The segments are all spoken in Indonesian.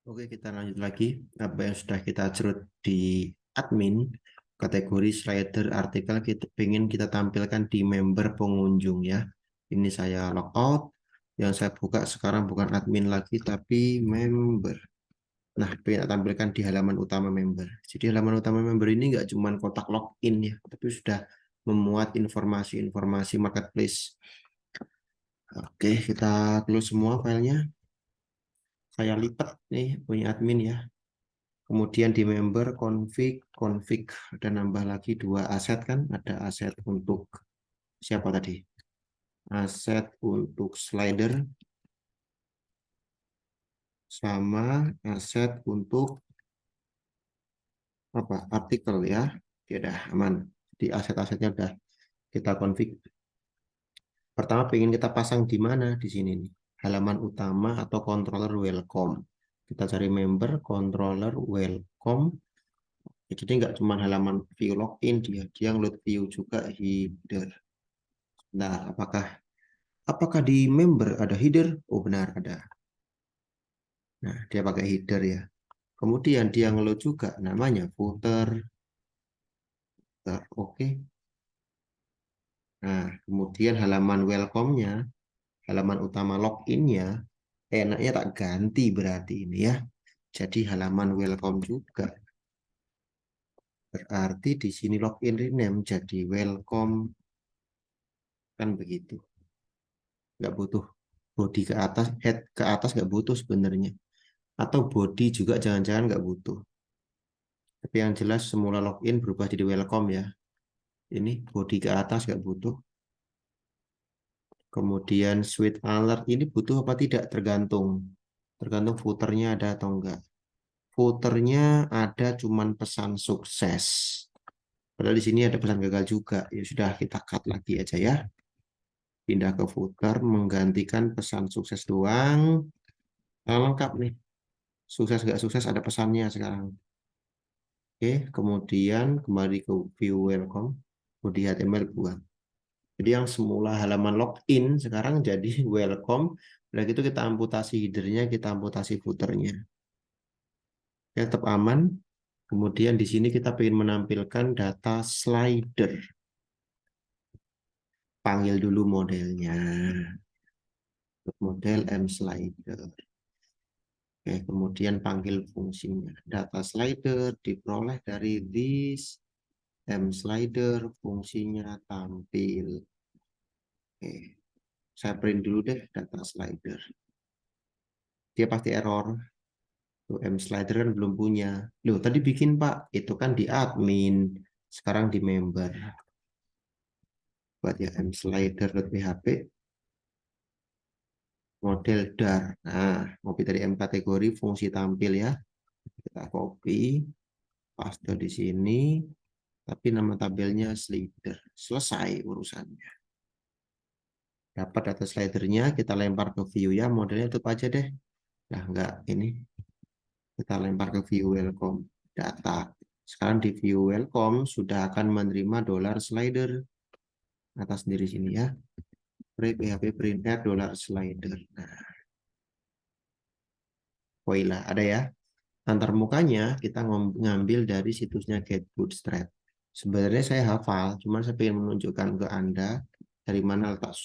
Oke, kita lanjut lagi. Apa yang sudah kita cerut di admin, kategori slider artikel kita ingin kita tampilkan di member pengunjung ya. Ini saya logout. Yang saya buka sekarang bukan admin lagi, tapi member. Nah, ingin tampilkan di halaman utama member. Jadi halaman utama member ini nggak cuma kotak login ya, tapi sudah memuat informasi-informasi marketplace. Oke, kita close semua filenya. Saya lipat nih punya admin ya. Kemudian di member config ada nambah lagi dua aset kan, ada aset untuk siapa tadi? Aset untuk slider sama aset untuk apa? Artikel ya. Oke, udah aman. Di aset-asetnya udah kita config. Pertama pengen kita pasang di mana di sini nih? Halaman utama atau controller welcome. Kita cari member controller welcome. Jadi nggak cuma halaman view login dia load view juga header. Nah, apakah di member ada header? Oh benar ada. Nah, dia pakai header ya. Kemudian dia ngeload juga namanya footer. Oke. Nah, kemudian halaman welcome-nya, halaman utama login-nya, enaknya tak ganti berarti ini ya. Jadi halaman welcome juga. Berarti di sini login rename jadi welcome kan begitu. Nggak butuh body ke atas, head ke atas nggak butuh sebenarnya. Atau body juga jangan-jangan nggak butuh. Tapi yang jelas semula login berubah jadi welcome ya. Ini body ke atas nggak butuh. Kemudian switch alert ini butuh apa tidak tergantung. Tergantung footernya ada atau enggak. Footernya ada cuman pesan sukses. Padahal di sini ada pesan gagal juga. Ya sudah kita cut lagi aja ya. Pindah ke footer menggantikan pesan sukses doang. Nah, lengkap nih. Sukses nggak sukses ada pesannya sekarang. Oke, kemudian kembali ke view welcome. Body HTML buat. Jadi yang semula halaman login sekarang jadi welcome. Udah gitu kita amputasi headernya, kita amputasi footernya. Ya, tetap aman. Kemudian di sini kita ingin menampilkan data slider. Panggil dulu modelnya. Model M slider. Oke, kemudian panggil fungsinya. Data slider diperoleh dari this M slider, fungsinya tampil. Oke, saya print dulu deh data slider. Dia pasti error. Tuh, M slider kan belum punya. Loh, tadi bikin Pak, itu kan di admin. Sekarang di member. Buat ya M slider.php model dar. Nah, copy dari M kategori fungsi tampil ya. Kita copy, paste di sini. Tapi nama tabelnya slider. Selesai urusannya. Dapat data slidernya, kita lempar ke view ya. Modelnya tutup aja deh. Nah, enggak ini. Kita lempar ke view welcome data. Sekarang di view welcome sudah akan menerima dollar slider atas sendiri sini ya. PHP print add dollar slider. Nah, voila ada ya. Antar mukanya kita ngambil dari situsnya Get Bootstrap. Sebenarnya saya hafal, cuman saya ingin menunjukkan ke Anda dari mana letak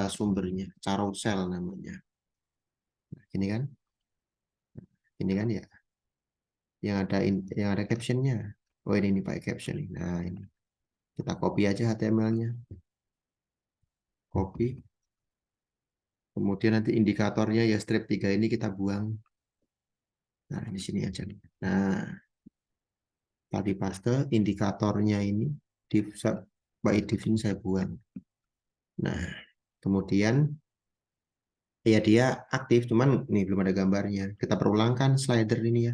sumbernya. Carousel namanya. Nah, ini kan ya. Yang ada captionnya. Oh ini pakai caption. Nah ini kita copy aja HTML-nya. Copy. Kemudian nanti indikatornya ya strip 3 ini kita buang. Nah, di sini aja nih. Nah, tadi paste indikatornya ini div by div ini saya buang. Nah, kemudian ya dia aktif cuman nih belum ada gambarnya. Kita perulangkan slider ini ya.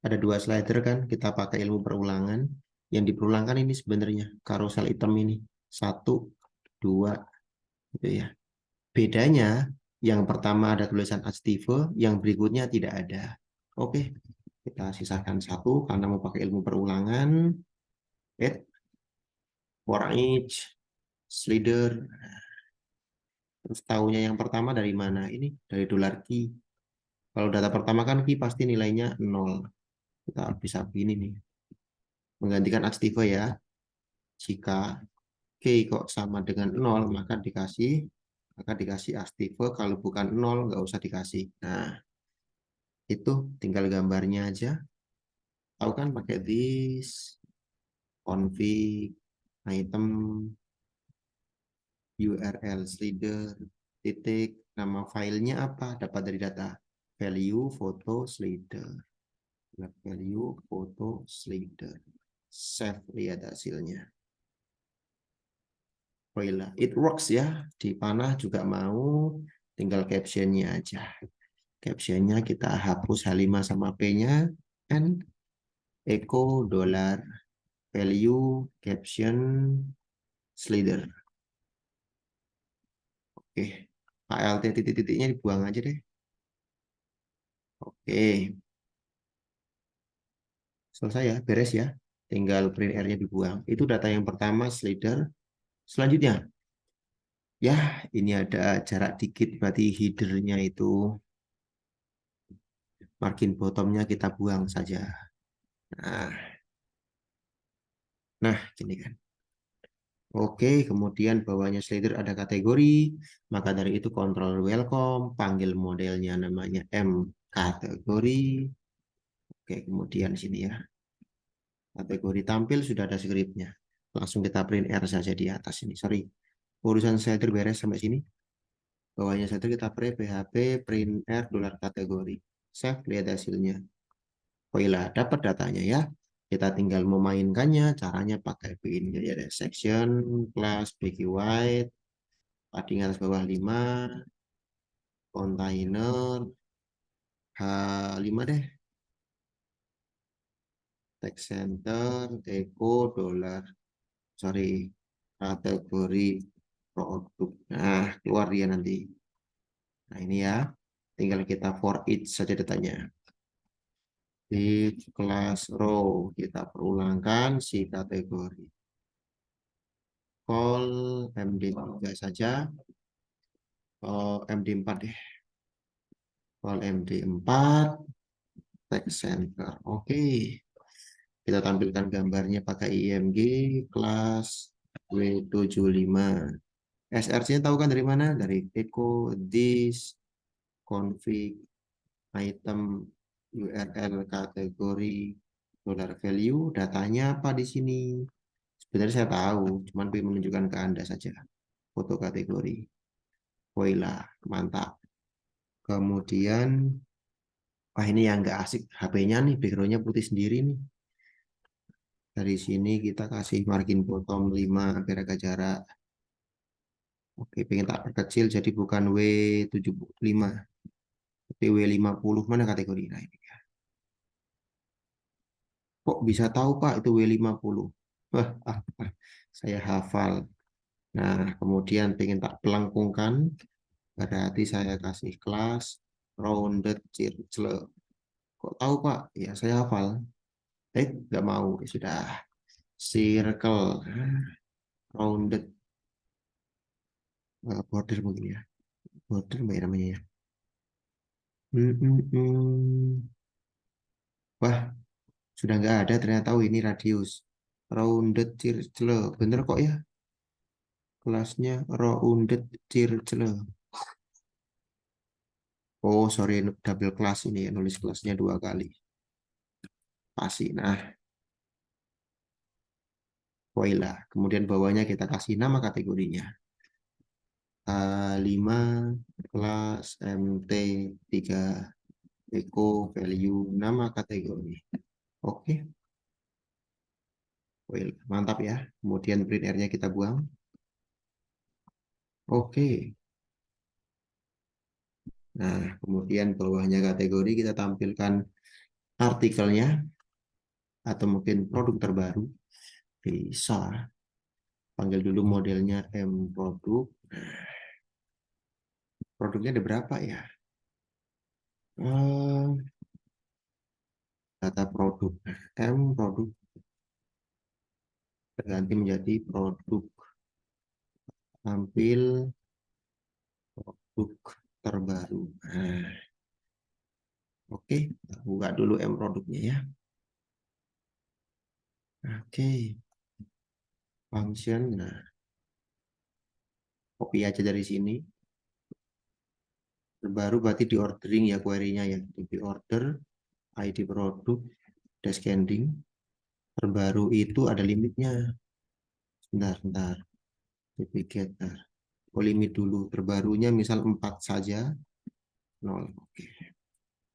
Ada dua slider kan, kita pakai ilmu perulangan. Yang diperulangkan ini sebenarnya carousel item ini. Satu, dua, gitu ya. Bedanya, yang pertama ada tulisan active, yang berikutnya tidak ada. Oke, kita sisakan satu karena mau pakai ilmu perulangan. Add for each slider. Terus tahunya yang pertama dari mana? Ini dari dollar key. Kalau data pertama kan key pasti nilainya 0. Kita bisa begini nih. Menggantikan aktive ya. Jika key kok sama dengan 0, maka dikasih aktive. Kalau bukan 0, nggak usah dikasih. Nah, itu tinggal gambarnya aja. Tahu kan pakai this, config, item, URL slider, titik, nama filenya apa? Dapat dari data. Value, foto, slider. Value, foto, slider. Save, lihat hasilnya. Voila, it works ya. Di panah juga mau, tinggal captionnya aja. Captionnya kita hapus H5 sama P-nya, and echo dollar value caption slider. Oke, ALT titik-titiknya dibuang aja deh. Oke, selesai ya, beres ya. Tinggal print R-nya dibuang. Itu data yang pertama, slider. Selanjutnya, ya ini ada jarak dikit, berarti header-nya itu margin bottomnya kita buang saja. Nah, gini kan. Oke, kemudian bawahnya slider ada kategori, maka dari itu control welcome, panggil modelnya namanya M kategori. Oke, kemudian sini ya, kategori tampil sudah ada scriptnya. Langsung kita print R saja di atas ini. Sorry, urusan slider beres sampai sini. Bawahnya slider kita php print R dolar kategori. Save, lihat hasilnya. Oh iya, dapat datanya ya. Kita tinggal memainkannya, caranya pakai begini. Jadi ada section, class, bg white, padding atas bawah 5, container, H5 deh, text center, echo, dollar, sorry, kategori produk. Nah, keluar dia nanti. Nah, ini ya, tinggal kita for each saja datanya. Di kelas row, kita perulangkan si kategori. Call MD3 saja. Oh, MD4 deh. Call MD4, text center. Oke. Kita tampilkan gambarnya pakai IMG kelas W75. SRC-nya tahu kan dari mana? Dari echo, this, config, item, URL, kategori, dollar value. Datanya apa di sini? Sebenarnya saya tahu, cuman pengen menunjukkan ke Anda saja. Foto kategori. Voila, mantap. Kemudian, wah ini yang nggak asik. HP-nya nih, background-nya putih sendiri nih. Dari sini kita kasih margin bottom 5 agar agak jarak. Oke, pengen tak perkecil jadi bukan W75, tapi W50. Mana kategori? Nah, ini. Kok bisa tahu Pak itu W50? Wah, saya hafal. Nah, kemudian pengen tak pelengkungkan, berarti saya kasih kelas rounded circle. Kok tahu Pak? Ya, saya hafal. Nggak mau. Ya, sudah. Circle. Rounded border mungkin ya. Border mbak ya namanya ya. Hmm, hmm, hmm. Wah, sudah nggak ada ternyata. Tahu ini radius. Rounded circle. Bener kok ya. Kelasnya rounded circle. Oh, sorry, double kelas ini ya. Nulis kelasnya dua kali. Pasti. Nah, voila. Kemudian bawahnya kita kasih nama kategorinya. A5 kelas MT3 Eco value nama kategori. Oke, well, mantap ya. Kemudian print R-nya kita buang. Oke. Nah, kemudian bawahnya kategori kita tampilkan artikelnya atau mungkin produk terbaru. Bisa. Panggil dulu modelnya M produk. Produknya ada berapa ya? Eh, data produk. M produk terganti menjadi produk. Tampil produk terbaru. Nah, Oke, kita buka dulu M produknya ya. Oke, function. Nah, copy aja dari sini. Terbaru berarti di ordering ya query-nya ya. Di order, ID produk, descending. Terbaru itu ada limitnya. Sebentar. Duplicator. Oh, limit dulu. Terbarunya misal 4 saja. 0. Oke.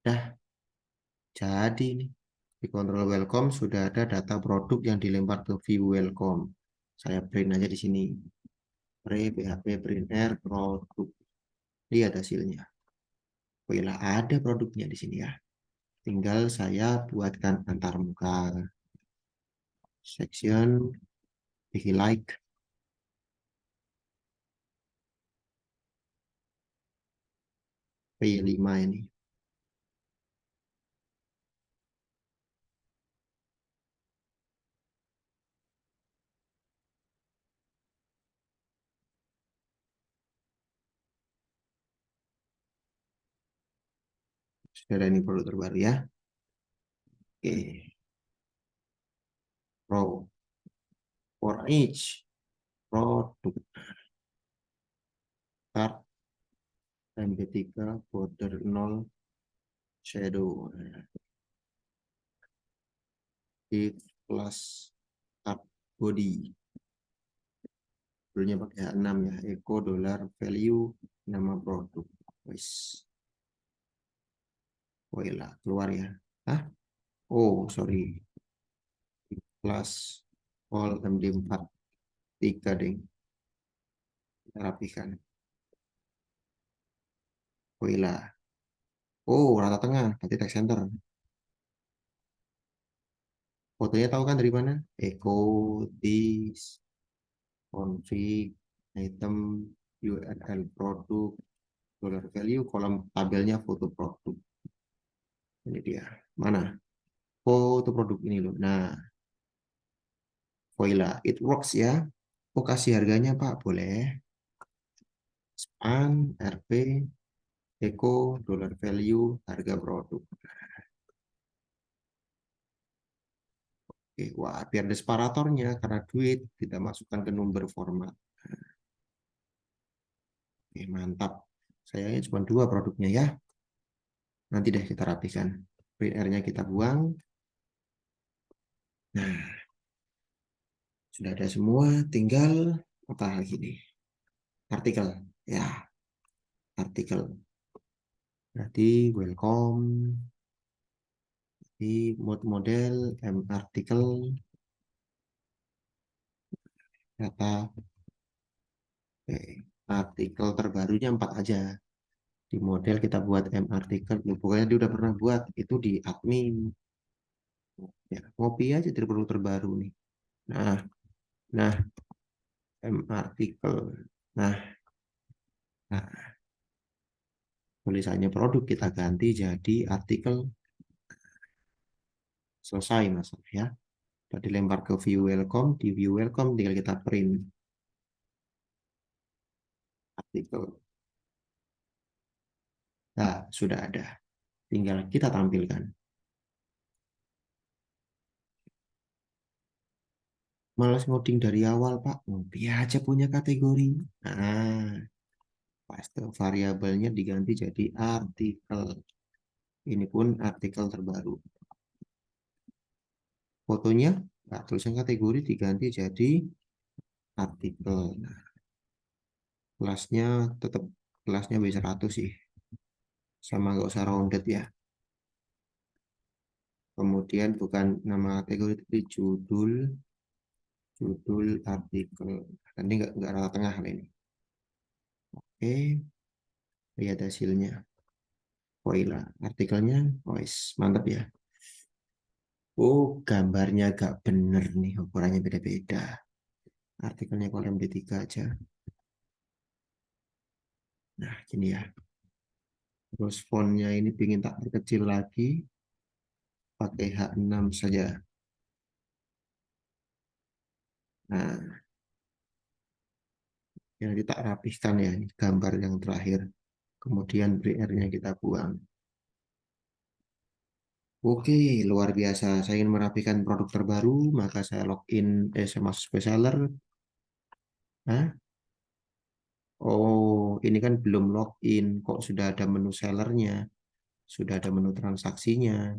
Dah, jadi nih. Di control welcome sudah ada data produk yang dilempar ke view welcome. Saya print aja di sini. PHP print R produk. Lihat hasilnya. Oh iya, ada produknya di sini ya. Tinggal saya buatkan antarmuka. Section, if you like. P5 ini. Sudah ada ini produk terbaru ya. Oke. Pro. For each produk. Start. MP3 border 0 shadow. If plus tab body. Dulunya pakai H6 ya. Eco dollar value nama produk. Wis. Woilah, keluar ya. Hah? Oh, sorry. Plus all MD4 3 ding. Kita rapikan. Woilah. Oh, rata tengah. Berarti text center. Fotonya tahu kan dari mana? Echo, this, config, item, URL produk, dollar value, kolom tabelnya foto produk. Ini dia. Mana? Foto produk ini loh. Nah, Voila, it works ya. Oh, kasih harganya Pak, boleh. Span, RP, Eco, dollar value, harga produk. Oke, wah, biar ada separatornya karena duit kita masukkan ke number format. Oke, mantap. Sayangnya cuma 2 produknya ya. Nanti deh kita rapikan. PR-nya kita buang. Nah, sudah ada semua. Tinggal apa lagi nih? Artikel. Ya, artikel. Berarti welcome. Di mode model, M artikel, data. Oke. Artikel terbarunya 4 aja. Di model kita buat M artikel. Pokoknya dia udah pernah buat. Itu di admin. Ya, ngopi aja dari produk terbaru nih. Nah, nah, M artikel. Nah, nah, tulisannya produk kita ganti jadi artikel. Selesai masalah ya. Udah dilempar ke view welcome. Di view welcome tinggal kita print artikel. Nah, sudah ada. Tinggal kita tampilkan. Malas ngoding dari awal, Pak. Ngopi aja punya kategori. Nah, paste variabelnya diganti jadi artikel. Ini pun artikel terbaru. Fotonya, nah, tulisan kategori diganti jadi artikel. Nah, kelasnya tetap kelasnya B100 sih. Sama nggak usah rounded ya. Kemudian bukan nama kategori tapi judul artikel. Nanti nggak rata tengah lah ini. Oke, lihat hasilnya. Voila, artikelnya, wis mantap ya. Oh, gambarnya agak bener nih, ukurannya beda-beda. Artikelnya kalau MD3 aja. Nah, gini ya. Terus fontnya ini ingin tak perkecil lagi, pakai H6 saja. Nah, yang nanti tak rapihkan ya, ini gambar yang terakhir. Kemudian BR-nya kita buang. Oke, luar biasa. Saya ingin merapikan produk terbaru, maka saya login, saya masuk Spaceseller. Hah? Oh, ini kan belum login, kok sudah ada menu sellernya, sudah ada menu transaksinya.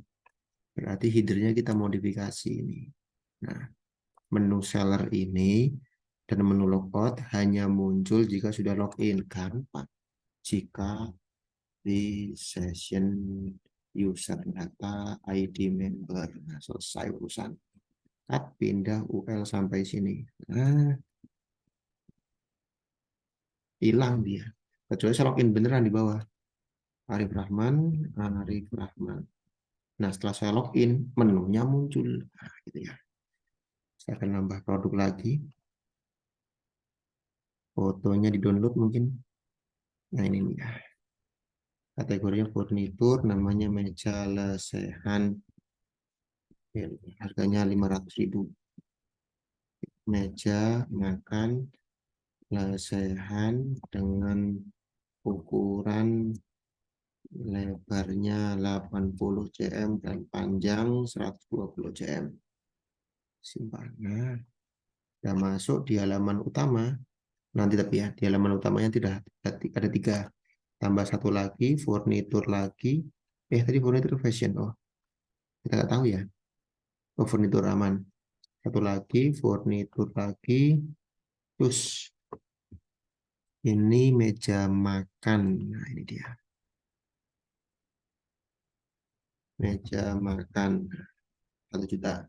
Berarti headernya kita modifikasi ini. Nah, menu seller ini dan menu logout hanya muncul jika sudah login. Gampang. Jika di session user data ID member. Nah, selesai urusan. Cut, pindah UL sampai sini. Nah, hilang dia. Kecuali saya login beneran di bawah. Arif Rahman, Arif Rahman. Nah, setelah saya login, menunya muncul. Nah, gitu ya. Saya akan nambah produk lagi. Fotonya di-download mungkin. Nah, ini nih. Kategorinya furnitur, namanya meja lesehan. Ya, harganya 500.000. Meja makan lesehan dengan ukuran lebarnya 80 cm dan panjang 120 cm. Simpan. Nah, sudah masuk di halaman utama. Nanti tapi ya, di halaman utamanya tidak ada tiga. Tambah satu lagi, furnitur lagi. Tadi furnitur fashion. Oh, kita nggak tahu ya. Oh, furnitur aman. Satu lagi, furnitur lagi. Terus ini meja makan. Nah, ini dia. Meja makan 1 juta.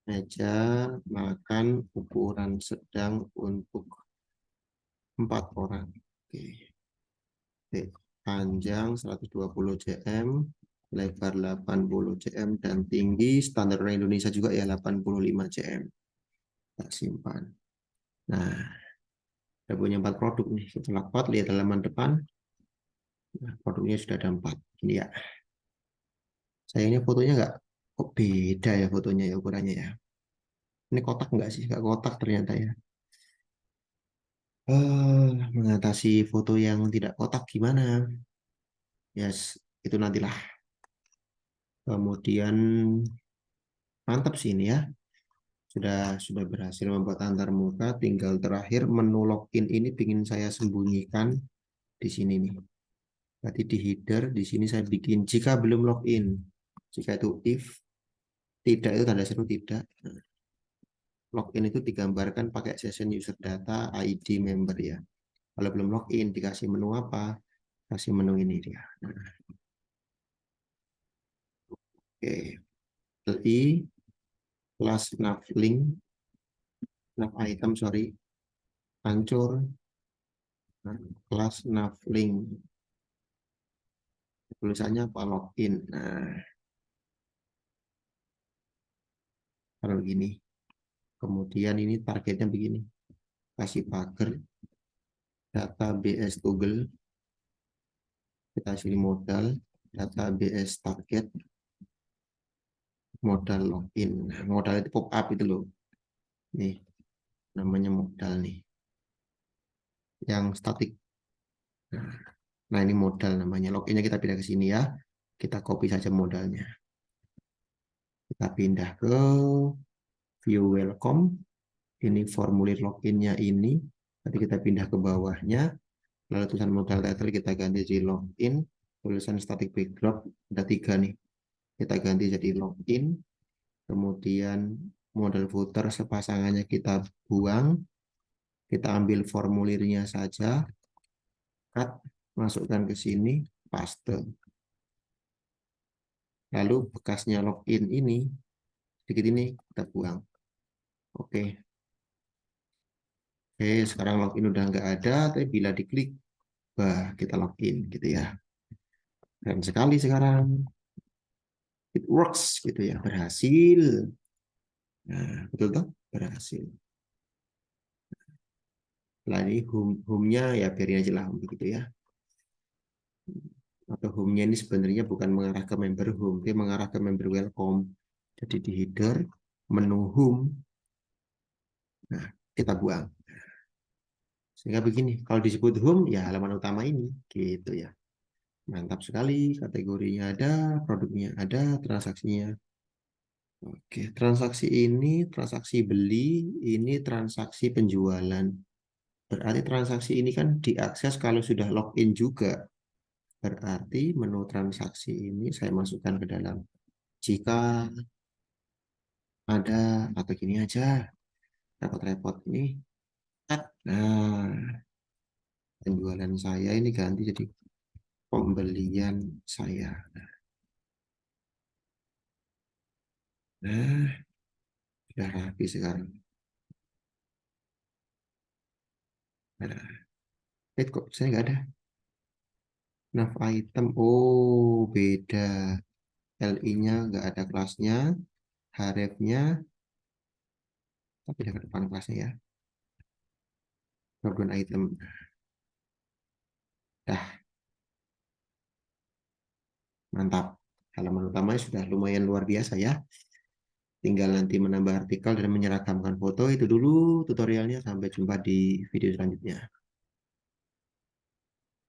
Meja makan ukuran sedang untuk 4 orang. Oke. Oke. Panjang 120 cm, lebar 80 cm, dan tinggi standar orang Indonesia juga ya 85 cm. Kita simpan. Nah, kita punya 4 produk nih. Kita lihat, lihat halaman depan. Nah, produknya sudah ada 4. Ini ya. Sayangnya fotonya nggak, kok beda ya fotonya ya ukurannya ya. Ini kotak nggak sih? Nggak kotak ternyata ya. Mengatasi foto yang tidak kotak gimana? Yes, itu nantilah. Kemudian mantap sih ini ya. Sudah berhasil membuat antar muka. Tinggal terakhir menu login ini ingin saya sembunyikan di sini nih. Berarti di header di sini saya bikin jika belum login. Jika itu if, tidak itu tanda seru tidak. Login itu digambarkan pakai session user data ID member ya. Kalau belum login dikasih menu apa? Kasih menu ini dia. Oke. LI plus nav link, nav item sorry, hancur. Kelas nav link. Tulisannya apa? Login. Nah, kalau begini. Kemudian ini targetnya begini. Kasih pagar, database Google, kita sini modal, database target, modal login. Nah, modal itu pop up itu loh. Nih, namanya modal nih. Yang statik. Nah, ini modal namanya. Loginnya kita pindah ke sini ya. Kita copy saja modalnya. Kita pindah ke view welcome. Ini formulir loginnya ini. Nanti kita pindah ke bawahnya. Lalu tulisan modal title kita ganti jadi login. Tulisan static backdrop ada 3 nih. Kita ganti jadi login. Kemudian model footer sepasangannya kita buang. Kita ambil formulirnya saja. Cut. Masukkan ke sini. Paste. Lalu bekasnya login ini. Sedikit ini kita buang. Oke. Oke, sekarang login udah nggak ada. Tapi bila diklik, wah kita login gitu ya. Keren sekali sekarang. It works gitu ya. Berhasil. Nah, betul tuh? Berhasil. Lah ini home-nya ya biarin aja lah begitu ya. Atau home-nya ini sebenarnya bukan mengarah ke member home, dia mengarah ke member welcome. Jadi di header, menu home, nah kita buang. Sehingga begini, kalau disebut home ya halaman utama ini, gitu ya. Mantap sekali, kategorinya ada, produknya ada, transaksinya. Oke, transaksi ini transaksi beli, ini transaksi penjualan. Berarti transaksi ini kan diakses kalau sudah login juga. Berarti menu transaksi ini saya masukkan ke dalam. Jika ada, atau gini aja, repot-repot ini. Nah, penjualan saya ini ganti jadi pembelian saya. Nah, sudah rapi sekarang. Nah, kok saya nggak ada nav item. Oh, beda. LI-nya nggak ada kelasnya, href-nya, tapi ada ke depan kelasnya ya. Problem item. Dah, mantap. Halaman utamanya sudah lumayan luar biasa ya. Tinggal nanti menambah artikel dan menyeragamkan foto. Itu dulu tutorialnya. Sampai jumpa di video selanjutnya.